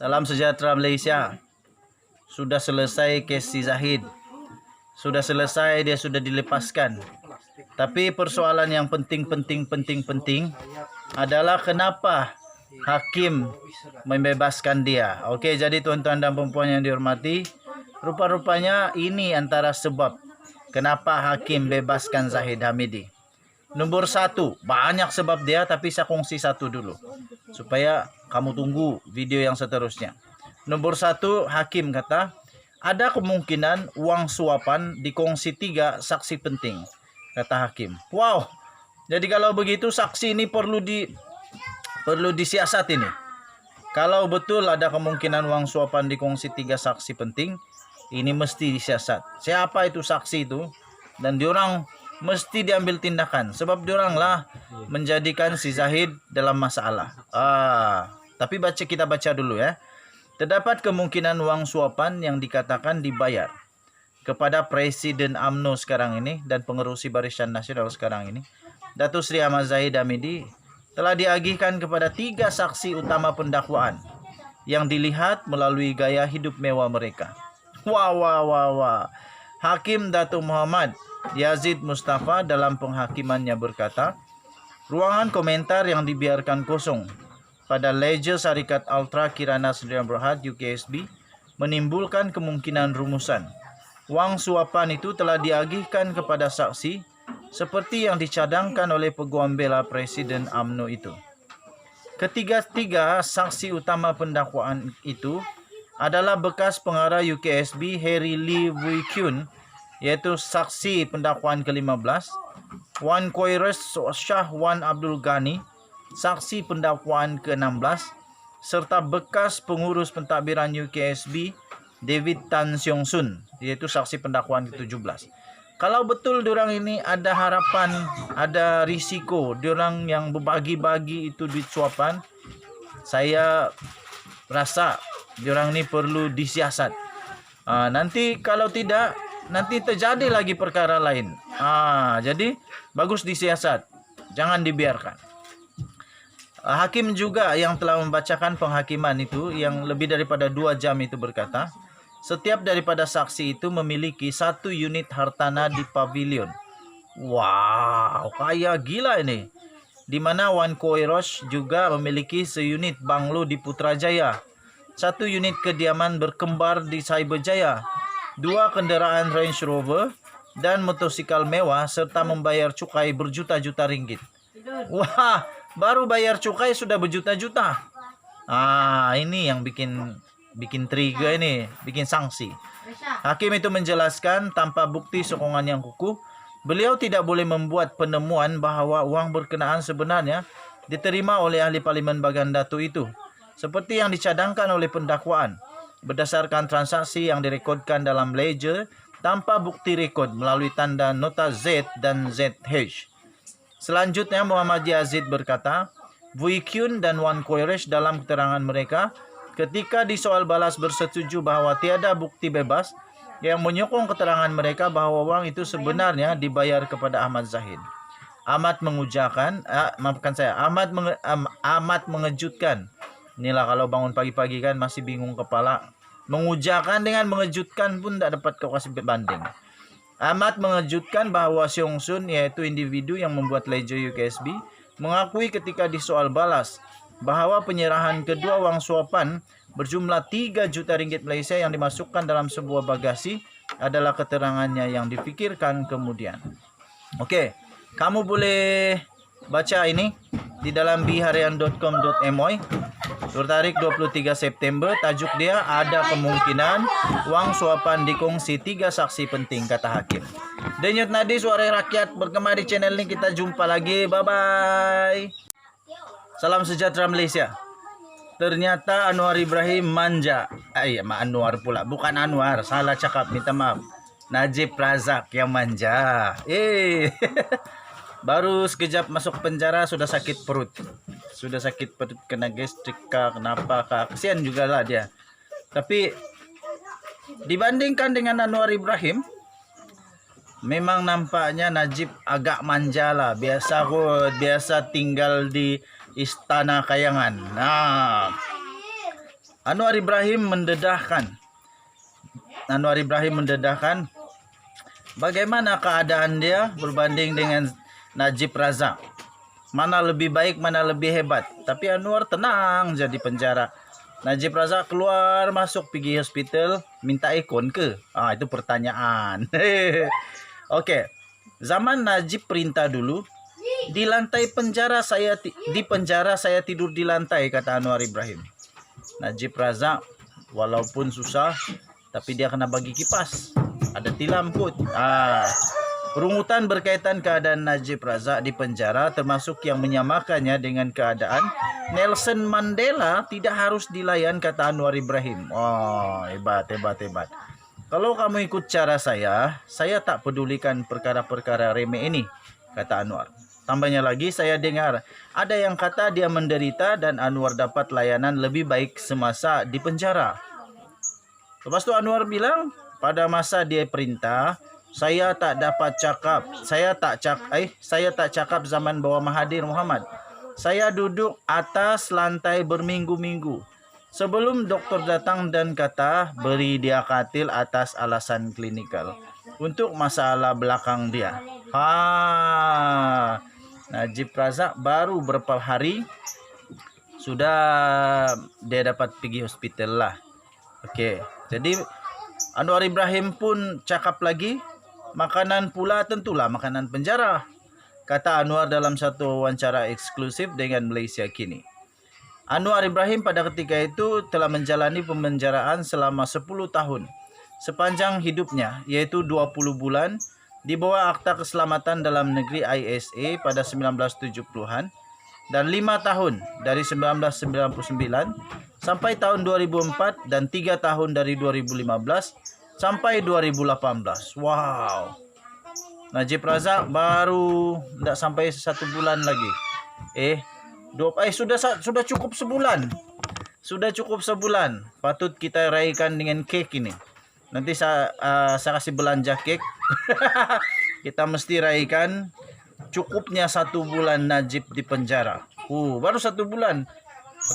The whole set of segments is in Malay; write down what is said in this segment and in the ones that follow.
Salam sejahtera Malaysia. Sudah selesai kes si Zahid. Sudah selesai, dia sudah dilepaskan. Tapi persoalan yang penting adalah kenapa hakim membebaskan dia. Okey, jadi tuan-tuan dan puan-puan yang dihormati, rupa-rupanya ini antara sebab kenapa hakim bebaskan Zahid Hamidi. Nombor satu, banyak sebab dia, tapi saya kongsi satu dulu supaya kamu tunggu video yang seterusnya. Nombor satu, hakim kata ada kemungkinan uang suapan dikongsi 3 saksi penting, kata hakim. Wow, jadi kalau begitu saksi ini perlu disiasat ini. Kalau betul ada kemungkinan uang suapan dikongsi 3 saksi penting, ini mesti disiasat. Siapa itu saksi itu? Dan diorang mesti diambil tindakan, sebab diorang lah menjadikan si Zahid dalam masalah. Tapi kita baca dulu ya. Terdapat kemungkinan uang suapan yang dikatakan dibayar kepada Presiden UMNO sekarang ini dan pengerusi Barisan Nasional sekarang ini, Datuk Seri Ahmad Zahid Hamidi, telah diagihkan kepada 3 saksi utama pendakwaan yang dilihat melalui gaya hidup mewah mereka. Wah. Hakim Datuk Muhammad Yazid Mustafa dalam penghakimannya berkata, ruangan komentar yang dibiarkan kosong pada ledger Syarikat Ultra Kirana Sdn Bhd UKSB menimbulkan kemungkinan rumusan. Wang suapan itu telah diagihkan kepada saksi seperti yang dicadangkan oleh peguam bela Presiden UMNO itu. Ketiga saksi utama pendakwaan itu adalah bekas pengarah UKSB Harry Lee Wui Kyun, yaitu saksi pendakwaan ke-15, Wan Koires Shah Wan Abdul Ghani, saksi pendakwaan ke-16, serta bekas pengurus pentadbiran UKSB David Tan Siong Sun, yaitu saksi pendakwaan ke-17. Kalau betul diorang ini ada harapan, ada risiko diorang yang berbagi-bagi itu duit suapan, saya rasa diorang ini perlu disiasat. Nanti kalau tidak, nanti terjadi lagi perkara lain. Jadi bagus disiasat, jangan dibiarkan. Hakim juga yang telah membacakan penghakiman itu yang lebih daripada 2 jam itu berkata, setiap daripada saksi itu memiliki 1 unit hartanah di pavilion. Wow, kaya gila ini. Di mana Wan Koirosh juga memiliki seunit banglo di Putrajaya, 1 unit kediaman berkembar di Cyberjaya, 2 kenderaan Range Rover dan motosikal mewah, serta membayar cukai berjuta-juta ringgit. Wah, baru bayar cukai sudah berjuta-juta. Ini yang bikin trigger ini, bikin sanksi. Hakim itu menjelaskan tanpa bukti sokongan yang kukuh, beliau tidak boleh membuat penemuan bahawa uang berkenaan sebenarnya diterima oleh ahli Parlimen Bagan Datuk itu, seperti yang dicadangkan oleh pendakwaan, berdasarkan transaksi yang direkodkan dalam ledger tanpa bukti rekod melalui tanda nota Z dan ZH. Selanjutnya Muhammad Yazid berkata, Wui Kyun dan Wan Koiresh dalam keterangan mereka ketika disoal balas bersetuju bahawa tiada bukti bebas yang menyokong keterangan mereka bahawa wang itu sebenarnya dibayar kepada Ahmad Zahid. Amat mengejutkan. Inilah kalau bangun pagi-pagi kan masih bingung kepala. Mengujakan dengan mengejutkan pun tak dapat kau kasih banding. Amat mengejutkan bahawa Siong Sun, yaitu individu yang membuat ledger UKSB, mengakui ketika disoal balas bahawa penyerahan kedua wang suapan berjumlah 3 juta ringgit Malaysia yang dimasukkan dalam sebuah bagasi adalah keterangannya yang difikirkan kemudian. Okey, kamu boleh baca ini di dalam biharian.com.my bertarik 23 September. Tajuk dia, ada kemungkinan wang suapan dikongsi 3 saksi penting, kata hakim. Denyut nadi suara rakyat bergema di channel ini. Kita jumpa lagi. Bye-bye. Salam sejahtera Malaysia. Ternyata Anwar Ibrahim manja. Anwar pula. Bukan Anwar. Salah cakap. Minta maaf. Najib Razak yang manja. Baru sekejap masuk penjara sudah sakit perut. Kena gastrik kah, kenapa kah. Kesian juga lah dia. Tapi dibandingkan dengan Anwar Ibrahim, memang nampaknya Najib agak manja lah. Biasa tinggal di Istana Kayangan. Anwar Ibrahim mendedahkan bagaimana keadaan dia berbanding dengan Najib Razak. Mana lebih baik, mana lebih hebat. Tapi Anwar tenang jadi penjara. Najib Razak keluar masuk pergi hospital, minta ikon ke? Itu pertanyaan. Okey. Zaman Najib perintah dulu, di lantai penjara saya tidur di lantai, kata Anwar Ibrahim. Najib Razak walaupun susah tapi dia kena bagi kipas. Ada tilam kot. Rungutan berkaitan keadaan Najib Razak di penjara termasuk yang menyamakannya dengan keadaan Nelson Mandela tidak harus dilayan, kata Anwar Ibrahim. Hebat. Kalau kamu ikut cara saya tak pedulikan perkara-perkara remeh ini, kata Anwar. Tambahnya lagi, saya dengar ada yang kata dia menderita dan Anwar dapat layanan lebih baik semasa di penjara. Lepas tu Anwar bilang, pada masa dia perintah, saya tak cakap zaman bawah Mahathir Mohamad. Saya duduk atas lantai berminggu-minggu. Sebelum doktor datang dan kata beri dia katil atas alasan klinikal untuk masalah belakang dia. Najib Razak baru berapa hari sudah dia dapat pergi hospital lah. Okey, jadi Anwar Ibrahim pun cakap lagi, makanan pula tentulah makanan penjara, kata Anwar dalam satu wawancara eksklusif dengan Malaysia Kini. Anwar Ibrahim pada ketika itu telah menjalani pemenjaraan selama 10 tahun sepanjang hidupnya, iaitu 20 bulan di bawah Akta Keselamatan Dalam Negeri ISA pada 1970-an dan 5 tahun dari 1999 sampai tahun 2004 dan 3 tahun dari 2015 sampai 2018. Wow. Najib Razak baru tidak sampai 1 bulan lagi. Sudah cukup sebulan. Sudah cukup sebulan. Patut kita raikan dengan kek ini. Nanti saya kasih belanja kek. Kita mesti raikan cukupnya 1 bulan Najib di penjara. Baru 1 bulan.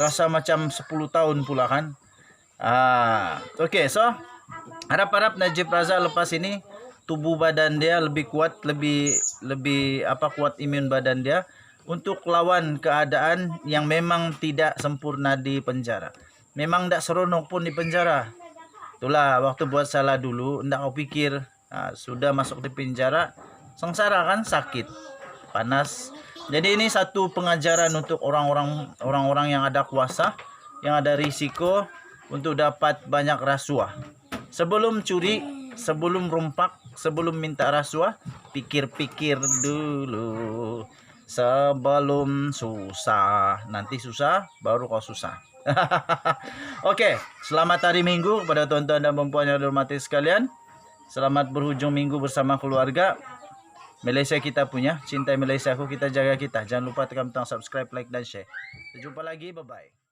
Rasa macam 10 tahun pula kan. Okey, so harap-harap Najib Razak lepas ini tubuh badan dia lebih kuat, lebih kuat imun badan dia untuk lawan keadaan yang memang tidak sempurna di penjara. Memang tak seronok pun di penjara. Itulah waktu buat salah dulu, ndak kau pikir sudah masuk di penjara, sengsara kan, sakit, panas. Jadi ini satu pengajaran untuk orang-orang yang ada kuasa, yang ada risiko untuk dapat banyak rasuah. Sebelum curi, sebelum rompak, sebelum minta rasuah, pikir-pikir dulu sebelum susah. Nanti susah baru kau susah. Okey, selamat hari Minggu kepada tuan-tuan dan puan-puan yang dihormati sekalian. Selamat berhujung minggu bersama keluarga. Malaysia kita punya, cintai Malaysia aku, kita jaga kita. Jangan lupa tekan butang subscribe, like dan share. Kita jumpa lagi, bye-bye.